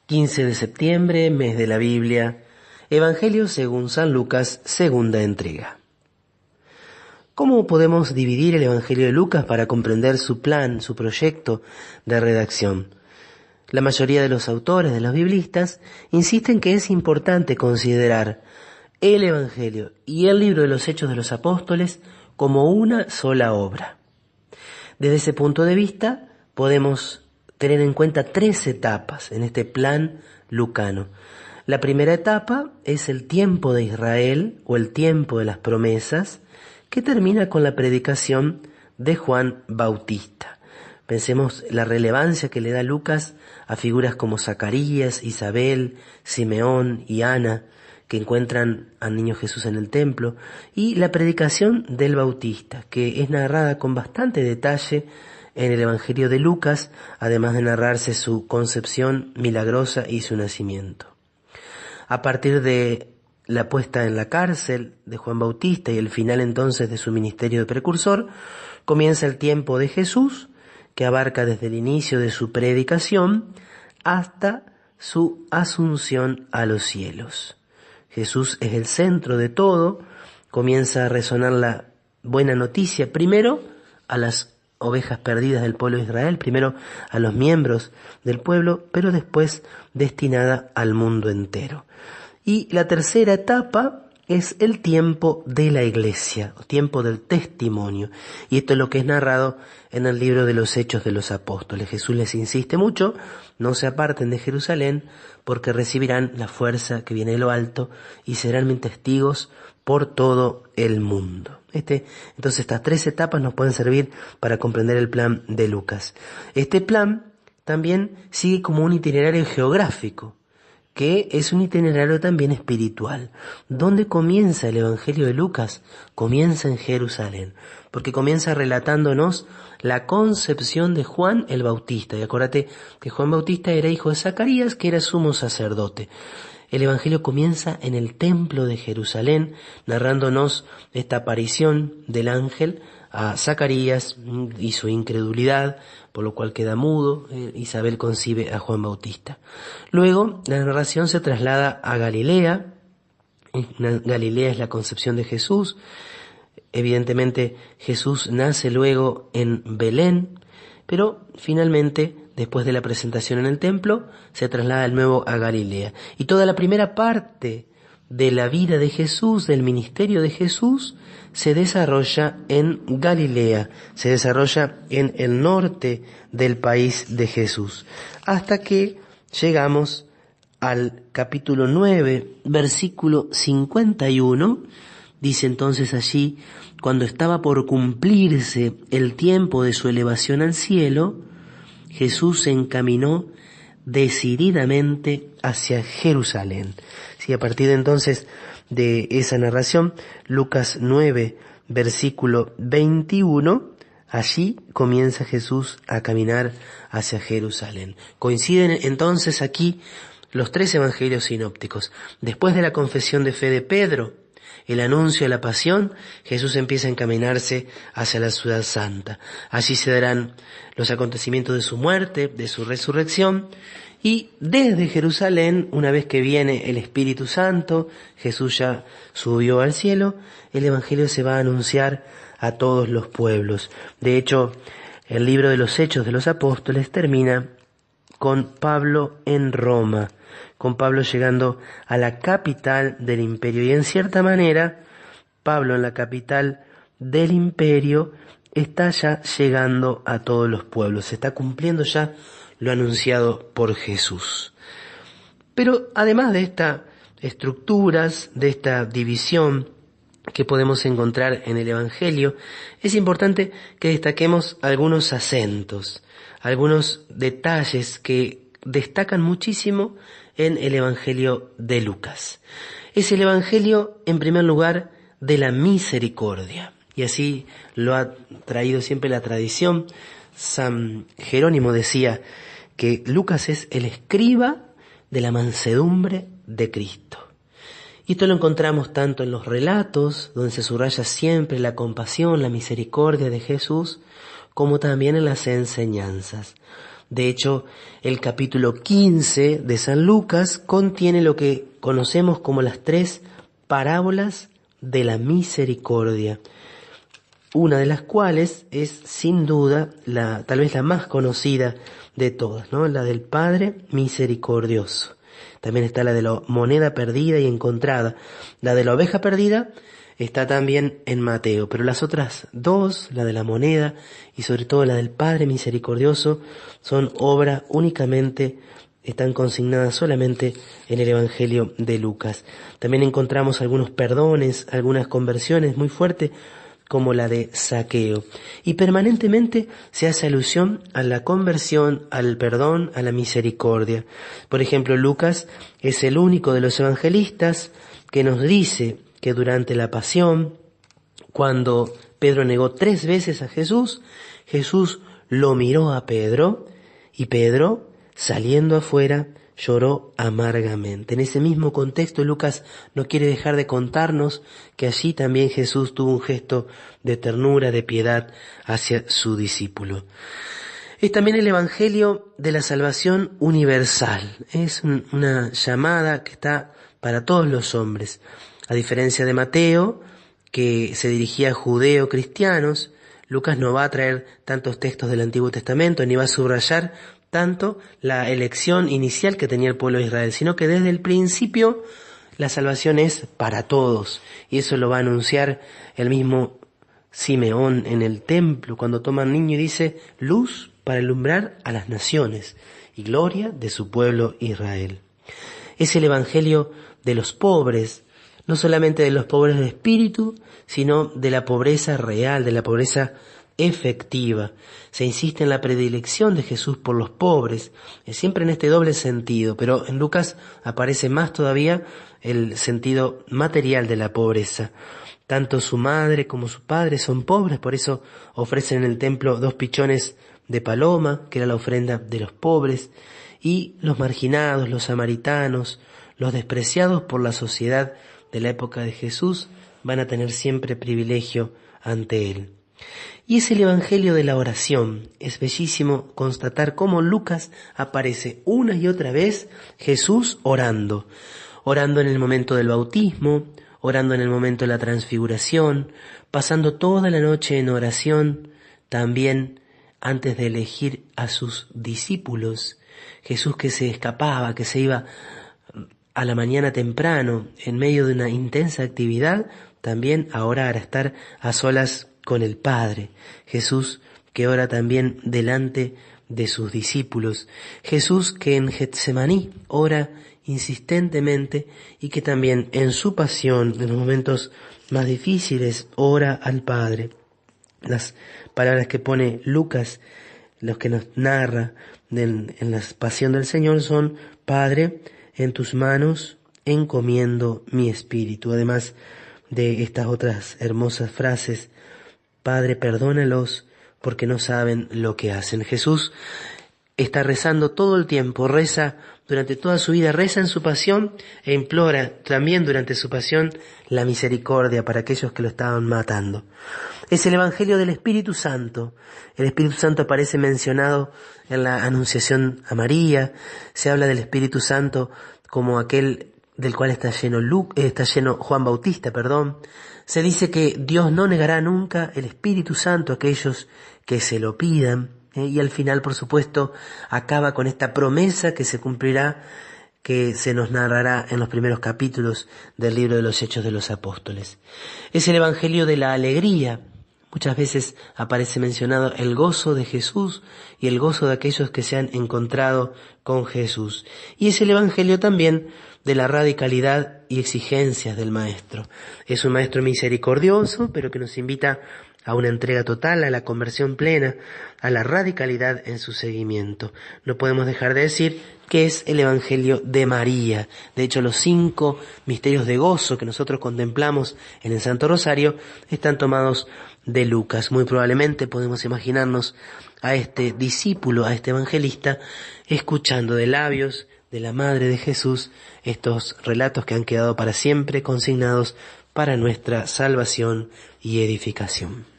15 de septiembre, mes de la Biblia, Evangelio según San Lucas, segunda entrega. ¿Cómo podemos dividir el Evangelio de Lucas para comprender su plan, su proyecto de redacción? La mayoría de los autores, de los biblistas, insisten que es importante considerar el Evangelio y el libro de los Hechos de los Apóstoles como una sola obra. Desde ese punto de vista, podemos tener en cuenta 3 etapas en este plan lucano. La primera etapa es el tiempo de Israel o el tiempo de las promesas, que termina con la predicación de Juan Bautista. Pensemos la relevancia que le da Lucas a figuras como Zacarías, Isabel, Simeón y Ana, que encuentran al niño Jesús en el templo, y la predicación del Bautista, que es narrada con bastante detalle en el Evangelio de Lucas, además de narrarse su concepción milagrosa y su nacimiento. A partir de la puesta en la cárcel de Juan Bautista y el final entonces de su ministerio de precursor, comienza el tiempo de Jesús, que abarca desde el inicio de su predicación hasta su asunción a los cielos. Jesús es el centro de todo, comienza a resonar la buena noticia, primero a las ovejas perdidas del pueblo de Israel, primero a los miembros del pueblo, pero después destinada al mundo entero. Y la tercera etapa es el tiempo de la iglesia, o tiempo del testimonio. Y esto es lo que es narrado en el libro de los Hechos de los Apóstoles. Jesús les insiste mucho, no se aparten de Jerusalén, porque recibirán la fuerza que viene de lo alto y serán mis testigos por todo el mundo. Entonces estas 3 etapas nos pueden servir para comprender el plan de Lucas. Este plan también sigue como un itinerario geográfico, que es un itinerario también espiritual. ¿Dónde comienza el Evangelio de Lucas? Comienza en Jerusalén, porque comienza relatándonos la concepción de Juan el Bautista. Y acuérdate que Juan Bautista era hijo de Zacarías, que era sumo sacerdote. El Evangelio comienza en el templo de Jerusalén, narrándonos esta aparición del ángel a Zacarías y su incredulidad, por lo cual queda mudo. Isabel concibe a Juan Bautista. Luego, la narración se traslada a Galilea. Galilea es la concepción de Jesús. Evidentemente, Jesús nace luego en Belén, pero finalmente, después de la presentación en el templo, se traslada de nuevo a Galilea. Y toda la primera parte de la vida de Jesús, del ministerio de Jesús, se desarrolla en Galilea, se desarrolla en el norte del país de Jesús, hasta que llegamos al capítulo 9, versículo 51, dice entonces allí: cuando estaba por cumplirse el tiempo de su elevación al cielo, Jesús se encaminó decididamente hacia Jerusalén. Sí, a partir de entonces de esa narración, Lucas 9, versículo 21, allí comienza Jesús a caminar hacia Jerusalén. Coinciden entonces aquí los 3 evangelios sinópticos. Después de la confesión de fe de Pedro, el anuncio de la pasión, Jesús empieza a encaminarse hacia la ciudad santa. Allí se darán los acontecimientos de su muerte, de su resurrección, y desde Jerusalén, una vez que viene el Espíritu Santo, Jesús ya subió al cielo, el Evangelio se va a anunciar a todos los pueblos. De hecho, el libro de los Hechos de los Apóstoles termina con Pablo en Roma, con Pablo llegando a la capital del imperio. Y en cierta manera, Pablo en la capital del imperio está ya llegando a todos los pueblos, se está cumpliendo ya lo anunciado por Jesús. Pero además de estas estructuras, de esta división que podemos encontrar en el Evangelio, es importante que destaquemos algunos acentos, algunos detalles que destacan muchísimo en el Evangelio de Lucas. Es el Evangelio, en primer lugar, de la misericordia. Y así lo ha traído siempre la tradición. San Jerónimo decía que Lucas es el escriba de la mansedumbre de Cristo. Y esto lo encontramos tanto en los relatos, donde se subraya siempre la compasión, la misericordia de Jesús, como también en las enseñanzas. De hecho, el capítulo 15 de San Lucas contiene lo que conocemos como las 3 parábolas de la misericordia, una de las cuales es sin duda tal vez la más conocida de todas, ¿no? La del Padre misericordioso. También está la de la moneda perdida y encontrada. La de la oveja perdida está también en Mateo, pero las otras 2, la de la moneda y sobre todo la del Padre misericordioso, son obra únicamente, están consignadas solamente en el Evangelio de Lucas. También encontramos algunos perdones, algunas conversiones muy fuertes, como la de Zaqueo. Y permanentemente se hace alusión a la conversión, al perdón, a la misericordia. Por ejemplo, Lucas es el único de los evangelistas que nos dice que durante la pasión, cuando Pedro negó 3 veces a Jesús, Jesús lo miró a Pedro y Pedro, saliendo afuera, lloró amargamente. En ese mismo contexto, Lucas no quiere dejar de contarnos que allí también Jesús tuvo un gesto de ternura, de piedad hacia su discípulo. Es también el Evangelio de la salvación universal. Es una llamada que está para todos los hombres. A diferencia de Mateo, que se dirigía a judeo-cristianos, Lucas no va a traer tantos textos del Antiguo Testamento, ni va a subrayar tanto la elección inicial que tenía el pueblo de Israel, sino que desde el principio la salvación es para todos. Y eso lo va a anunciar el mismo Simeón en el templo, cuando toma al niño y dice: luz para alumbrar a las naciones y gloria de su pueblo Israel. Es el evangelio de los pobres, no solamente de los pobres de espíritu, sino de la pobreza real, de la pobreza efectiva. Se insiste en la predilección de Jesús por los pobres, siempre en este doble sentido, pero en Lucas aparece más todavía el sentido material de la pobreza. Tanto su madre como su padre son pobres, por eso ofrecen en el templo 2 pichones de paloma, que era la ofrenda de los pobres, y los marginados, los samaritanos, los despreciados por la sociedad de la época de Jesús, van a tener siempre privilegio ante él. Y es el evangelio de la oración. Es bellísimo constatar cómo Lucas aparece una y otra vez Jesús orando. Orando en el momento del bautismo, orando en el momento de la transfiguración, pasando toda la noche en oración, también antes de elegir a sus discípulos. Jesús que se escapaba, que se iba a la mañana temprano, en medio de una intensa actividad, también a orar, a estar a solas con el Padre. Jesús que ora también delante de sus discípulos. Jesús que en Getsemaní ora insistentemente y que también en su pasión, en los momentos más difíciles, ora al Padre. Las palabras que pone Lucas, los que nos narra en la pasión del Señor, son: Padre, en tus manos encomiendo mi espíritu. Además de estas otras hermosas frases: Padre, perdónalos porque no saben lo que hacen. Jesús está rezando todo el tiempo, reza durante toda su vida, reza en su pasión e implora también durante su pasión la misericordia para aquellos que lo estaban matando. Es el evangelio del Espíritu Santo. El Espíritu Santo aparece mencionado en la Anunciación a María. Se habla del Espíritu Santo como aquel del cual está lleno Juan Bautista, Se dice que Dios no negará nunca el Espíritu Santo a aquellos que se lo pidan. Y al final, por supuesto, acaba con esta promesa que se cumplirá, que se nos narrará en los primeros capítulos del libro de los Hechos de los Apóstoles. Es el evangelio de la alegría. Muchas veces aparece mencionado el gozo de Jesús y el gozo de aquellos que se han encontrado con Jesús. Y es el evangelio también de la radicalidad y exigencias del Maestro. Es un Maestro misericordioso, pero que nos invita a una entrega total, a la conversión plena, a la radicalidad en su seguimiento. No podemos dejar de decir que es el Evangelio de María. De hecho, los 5 misterios de gozo que nosotros contemplamos en el Santo Rosario están tomados de Lucas. Muy probablemente podemos imaginarnos a este discípulo, a este evangelista, escuchando de labios de la Madre de Jesús estos relatos que han quedado para siempre consignados para nuestra salvación y edificación.